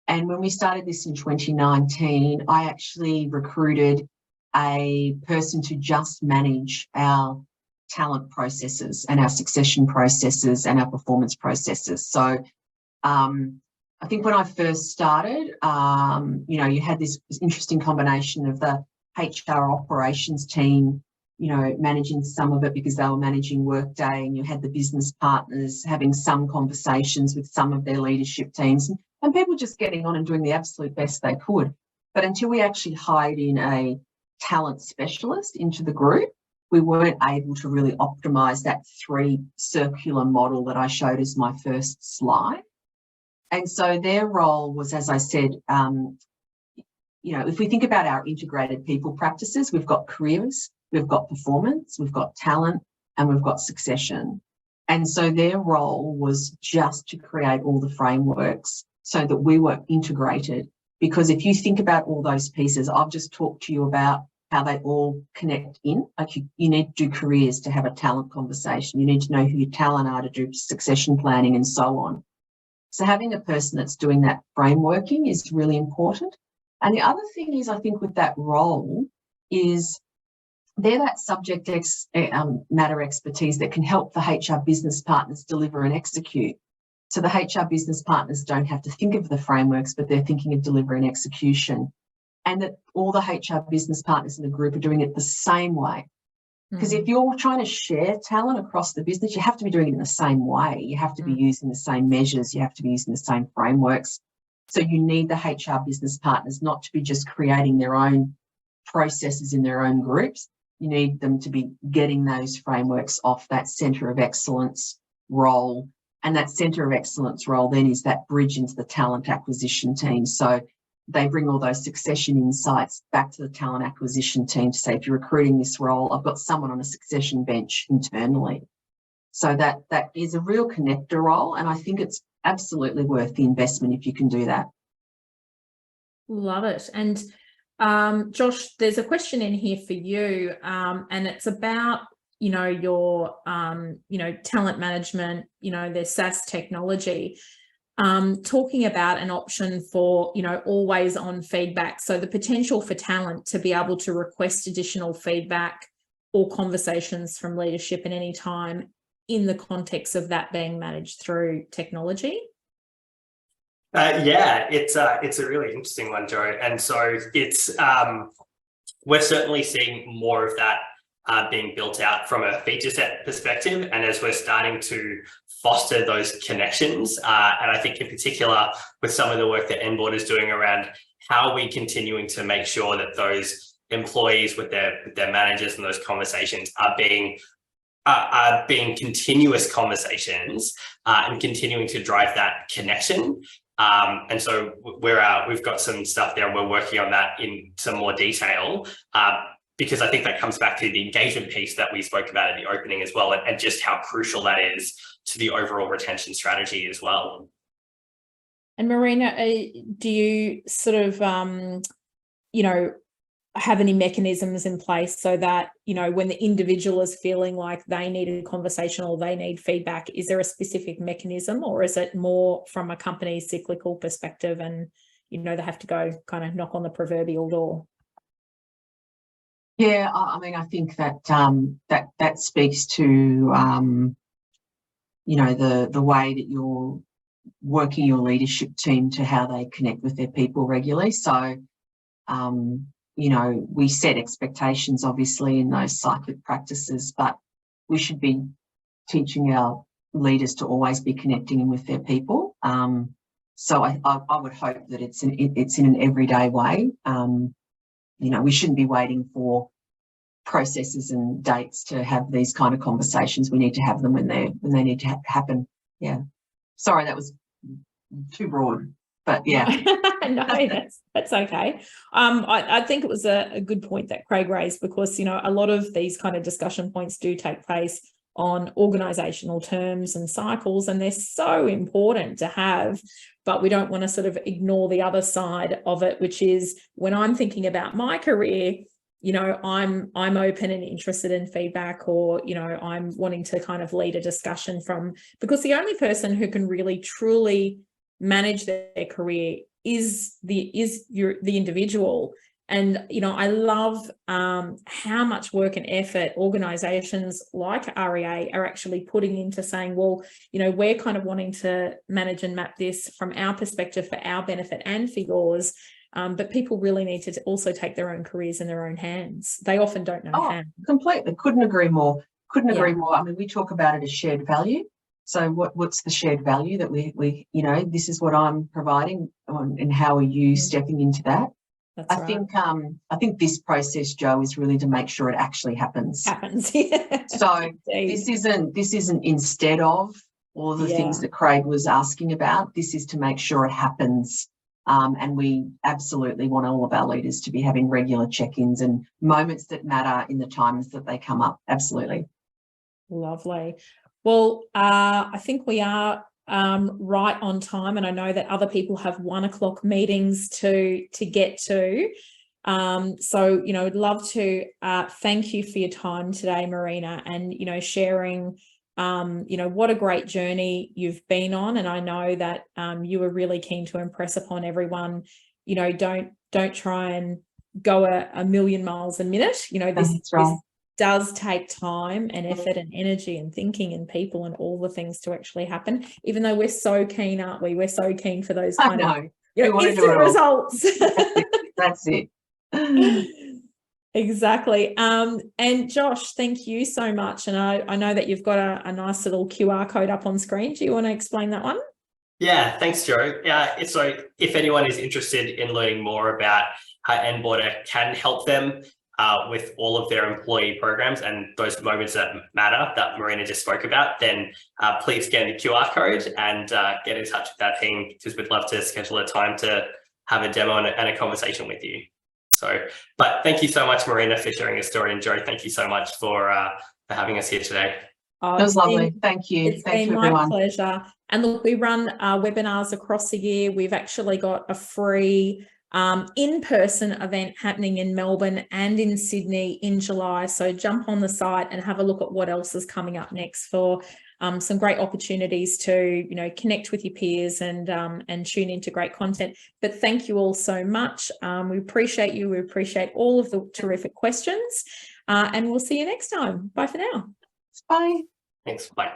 And when we started this in 2019, I actually recruited a person to just manage our talent processes and our succession processes and our performance processes. So I think when I first started, you know, you had this interesting combination of the HR operations team, you know, managing some of it because they were managing Workday, and you had the business partners having some conversations with some of their leadership teams, and people just getting on and doing the absolute best they could. But until we actually hired in a talent specialist into the group, we weren't able to really optimise that 3 circular model that I showed as my first slide. And so their role was, as I said, you know, if we think about our integrated people practices, we've got careers, we've got performance, we've got talent, and we've got succession. And so their role was just to create all the frameworks so that we were integrated. Because if you think about all those pieces, I've just talked to you about how they all connect in. Like you need to do careers to have a talent conversation. You need to know who your talent are to do succession planning and so on. So having a person that's doing that frameworking is really important. And the other thing is, I think with that role is they're that subject matter expertise that can help the HR business partners deliver and execute. So the HR business partners don't have to think of the frameworks, but they're thinking of delivery and execution. And that all the HR business partners in the group are doing it the same way. Because if you're trying to share talent across the business, you have to be doing it in the same way. You have to be using the same measures. You have to be using the same frameworks. So you need the HR business partners not to be just creating their own processes in their own groups. You need them to be getting those frameworks off that centre of excellence role. And that centre of excellence role then is that bridge into the talent acquisition team. So they bring all those succession insights back to the talent acquisition team to say, if you're recruiting this role, I've got someone on a succession bench internally. So that is a real connector role. And I think it's absolutely worth the investment if you can do that. Love it. And Josh, there's a question in here for you, and it's about, you know, your, you know, talent management, you know, their SaaS technology. Talking about an option for, you know, always on feedback. So the potential for talent to be able to request additional feedback or conversations from leadership at any time in the context of that being managed through technology. Yeah, it's a really interesting one, Jo. And so it's we're certainly seeing more of that being built out from a feature set perspective, and as we're starting to foster those connections, and I think in particular with some of the work that Enboarder is doing around how are we continuing to make sure that those employees with their managers and those conversations are being continuous conversations and continuing to drive that connection. And so we've got some stuff there and we're working on that in some more detail. Because I think that comes back to the engagement piece that we spoke about at the opening as well, and just how crucial that is to the overall retention strategy as well. And Marina, do you sort of, you know, have any mechanisms in place so that, you know, when the individual is feeling like they need a conversation or they need feedback, is there a specific mechanism, or is it more from a company's cyclical perspective and, you know, they have to go kind of knock on the proverbial door? Yeah, I mean, I think that that speaks to you know, the way that you're working your leadership team to how they connect with their people regularly. So, you know, we set expectations obviously in those cyclic practices, but we should be teaching our leaders to always be connecting with their people. So I would hope that it's in an everyday way. You know, we shouldn't be waiting for processes and dates to have these kind of conversations. We need to have them when they need to happen. Yeah. Sorry, that was too broad, but yeah. No, that's okay. I think it was a good point that Craig raised, because, you know, a lot of these kind of discussion points do take place on organisational terms and cycles, and they're so important to have, but we don't want to sort of ignore the other side of it, which is when I'm thinking about my career, you know, I'm open and interested in feedback, or, you know, I'm wanting to kind of lead a discussion because the only person who can really truly manage their career is the individual. And, you know, I love how much work and effort organisations like REA are actually putting into saying, well, you know, we're kind of wanting to manage and map this from our perspective for our benefit and for yours. But people really need to also take their own careers in their own hands. They often don't know how. Completely. Couldn't agree more. Agree more. I mean, we talk about it as shared value. So what's the shared value that we you know, this is what I'm providing, and how are you stepping into that? That's right. I think this process, Jo, is really to make sure it actually happens. Yeah. So this isn't instead of all the things that Craig was asking about. This is to make sure it happens. And we absolutely want all of our leaders to be having regular check-ins and moments that matter in the times that they come up. Absolutely. Lovely. Well, I think we are right on time, and I know that other people have 1 o'clock meetings to get to. So, you know, I'd love to thank you for your time today, Marina, and, you know, sharing, you know, what a great journey you've been on. And I know that you were really keen to impress upon everyone, you know, don't try and go a million miles a minute. You know, this does take time and effort and energy and thinking and people and all the things to actually happen, even though we're so keen, aren't we? We're so keen for those kind of, you know, instant results. That's it. Exactly. And Josh, thank you so much. And I know that you've got a nice little QR code up on screen. Do you want to explain that one? Yeah, thanks, Jo. So if anyone is interested in learning more about how Enboarder can help them with all of their employee programs and those moments that matter that Marina just spoke about, then please scan the QR code and get in touch with our team, because we'd love to schedule a time to have a demo and a conversation with you. So, but thank you so much, Marina, for sharing your story, and Jo, thank you so much for having us here today. Oh, it was lovely. Thank you. It's been my pleasure. And look, we run webinars across the year. We've actually got a free in-person event happening in Melbourne and in Sydney in July. So jump on the site and have a look at what else is coming up next for some great opportunities to, you know, connect with your peers and tune into great content. But thank you all so much. We appreciate you. We appreciate all of the terrific questions, and we'll see you next time. Bye for now. Bye. Thanks. Bye.